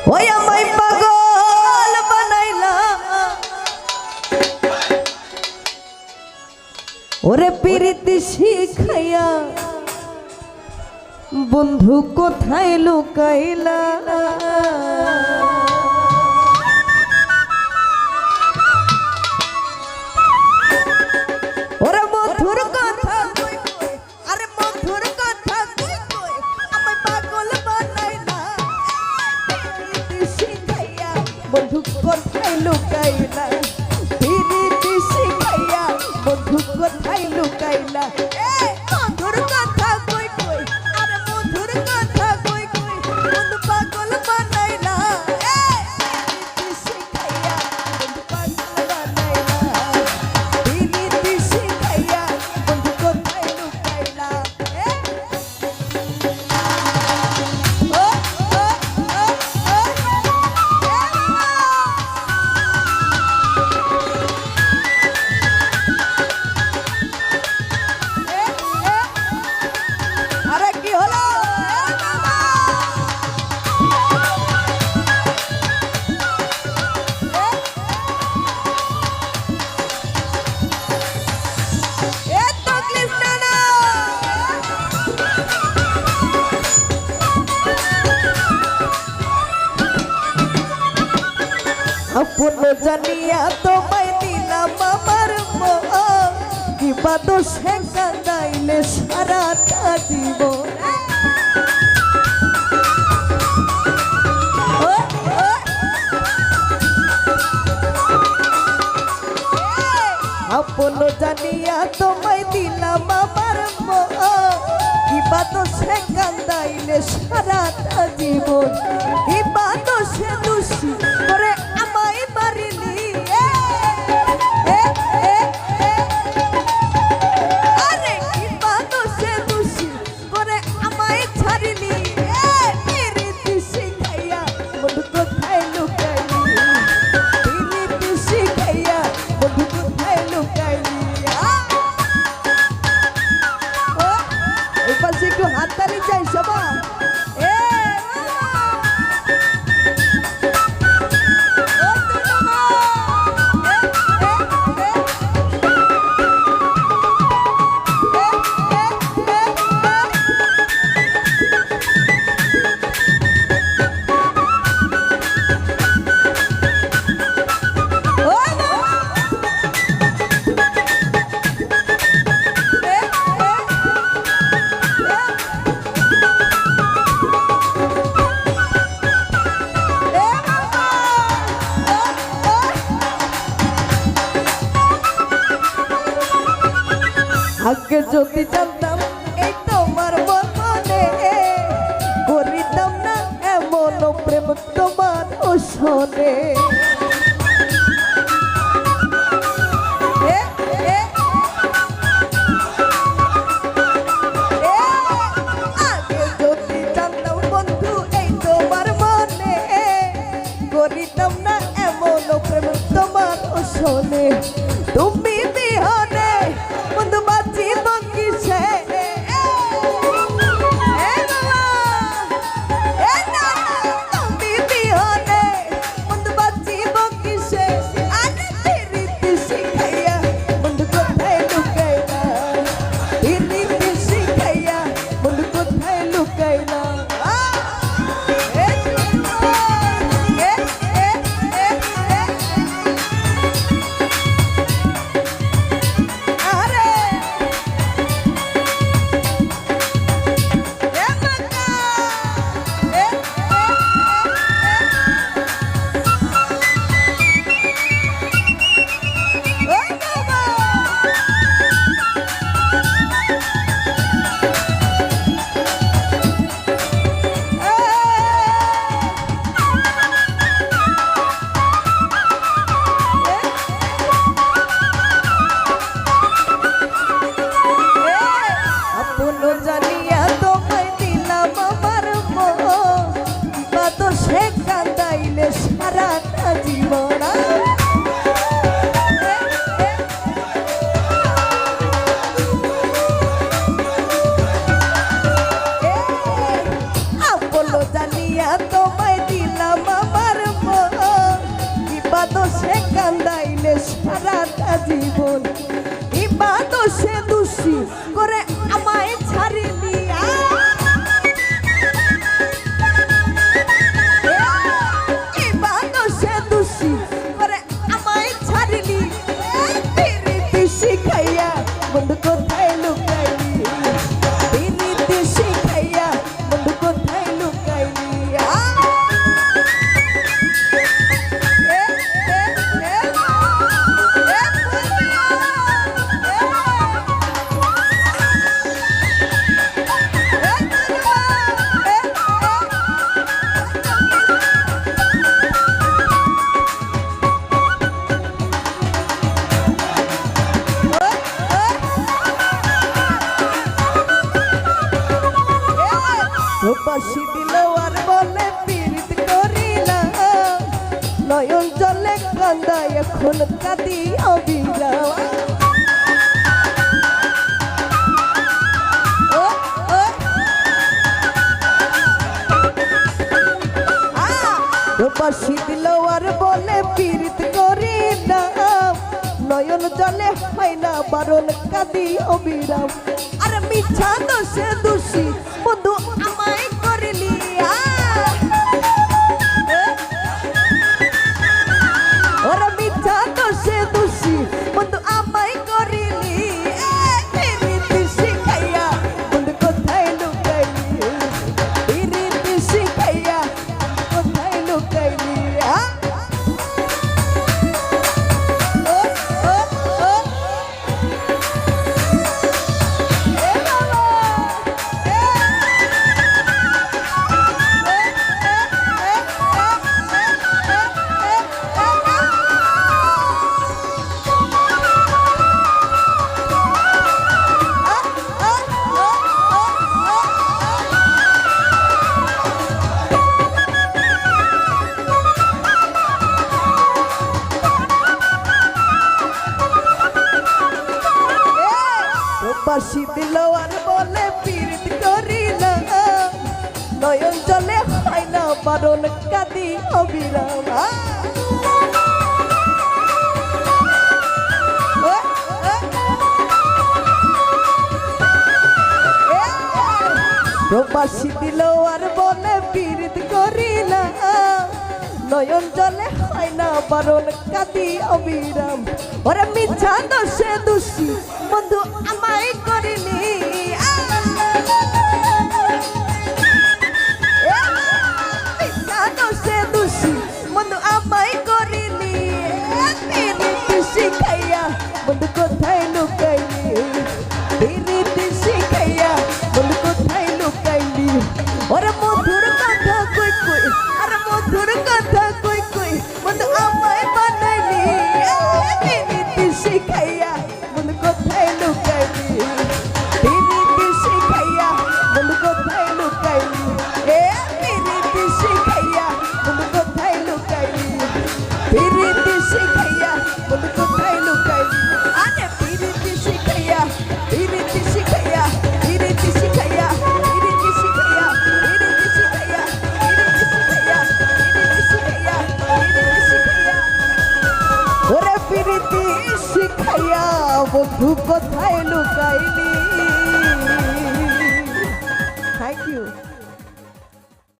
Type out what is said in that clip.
ওই আমায় পাগল বানাইলা ওরে প্রীতি শিখাইয়া বন্ধু কোথায় লুকাইলা ওরে মধুর কথা কই কই আরে মধুর কথা কই কই আমায় পাগল বানাইলা প্রীতি শিখাইয়া বন্ধু কোথায় লুকাইলা প্রীতি শিখাইয়া বন্ধু কোথায় লুকাইলা মধুর কথা কই কই আরে মধুর কথা কই কই বন্ধু পাগল বানাইলা প্রীতি শিখাইয়া বন্ধু পাগল বানাইলা প্রীতি শিখাইয়া বন্ধু কোথায় লুকাইলা ও ও আরে কি হলো আপন জানিয়া তোমায় দিলাম আমার মন কিবা দোষে কাঁদাইলে সারাটা জীবন আপন জানিয়া তোমায় দিলাম আমার মন কিবা দোষে কাঁদাইলে সারাটা জীবন কিবা দোষে দোষী করে আমায় মারিলি আরে কিবা দোষে দোষী করে আমায় ছাড়িলি প্রীতি শিখাইয়া বন্ধু কোথায় লুকাইলি প্রীতি শিখাইয়া বন্ধু কোথায় লুকাইলি এই পাশে একটু হাততালি চাই সবাই আগে যদি জানতাম এই তোমার মনে করিতাম না এমন প্রেম তোমার ওসনে আগে যদি জানতাম বন্ধু এই তোমার মনে করিতাম না এমন প্রেম তোমার ওসনে তুমি বিহনে বন্ধু বাঁচিব কিসে তুমি বিহনে বন্ধু বাঁচিব কিসে আরে প্রীতি শিখাইয়া বন্ধু কোথায় লুকাইলা প্রীতি শিখাইয়া বন্ধু কোথায় লুকাইলা জানিয়া তোমায় দিলাম আমার মন কিবা দোষে কাঁদাইলে সারাটা জীবন আপন জানিয়া তোমায় দিলাম দোষে কান্দাইলে সারাটা জীবন ইবা দোষে দোষী করে আমায় ছাড়িলি ইবা দোষে দোষী করে আমায় ছাড়িলি পিরিতি শিখাইয়া বন্ধু কোথায় লুকাইলি পিরিতি শিখাইয়া বন্ধু কোথায় লুকাইলি রূপাশি দিল আর বলে পীড়িত করিলাম নয়ন জলে কান্দায় এখন কাঁদি অবিরাম রূপাশি দিল আর বলে পীড়িত করিলাম নয়ন জলে হয় না বারণ কাঁদি অবিরাম আর মিছা দোষে দোষী বন্ধু আমায় করলি ওরা মিছা দোষে দোষী বন্ধু আমায় করলি পিরিতি শিখাইয়া বন্ধু কোথায় লুকাইলি পিরিতি শিখাইয়া কোথায় লুকাইলি বাসি দিল আর বলে পীড়িত করিলাম নয়ন জলে হয় না বারণ কাঁদি অবিরাম প্রবাসী দিল আর বলে পীড়িত করিলাম নয়ন জলে হয় না বারণ কাঁদি অবিরাম ওরা মিছা দোষে দোষী বন্ধু আমায় করিলি মিছা দোষে দোষী বন্ধু আমায় করিলি পিরিতি শিখাইয়া বন্ধু কোথায় লুকাইলি পিরিতি শিখাইয়া বন্ধু কোথায় লুকাইলি ওরা মধুর কথা কই কই আর মধুর কথা কই কই বন্ধু আমায় বানাইলি পিরিতি শিখাইয়া বন্ধু কোথায় লুকাইলি পিরিতি শিখাইয়া বন্ধু কোথায় লুকাইলি পিরিতি শিখাইয়া বন্ধু কোথায় লুকাইলি পিরিতি শিখাইয়া বন্ধু কোথায় লুকাইলি আরে পিরিতি শিখাইয়া পিরিতি শিখাইয়া পিরিতি শিখাইয়া পিরিতি শিখাইয়া পিরিতি শিখাইয়া পিরিতি শিখাইয়া পিরিতি শিখাইয়া পিরিতি শিখাইয়া ওরে পিরিতি শিখাইয়া বন্ধু কোথায় লুকাইলি থ্যাংক ইউ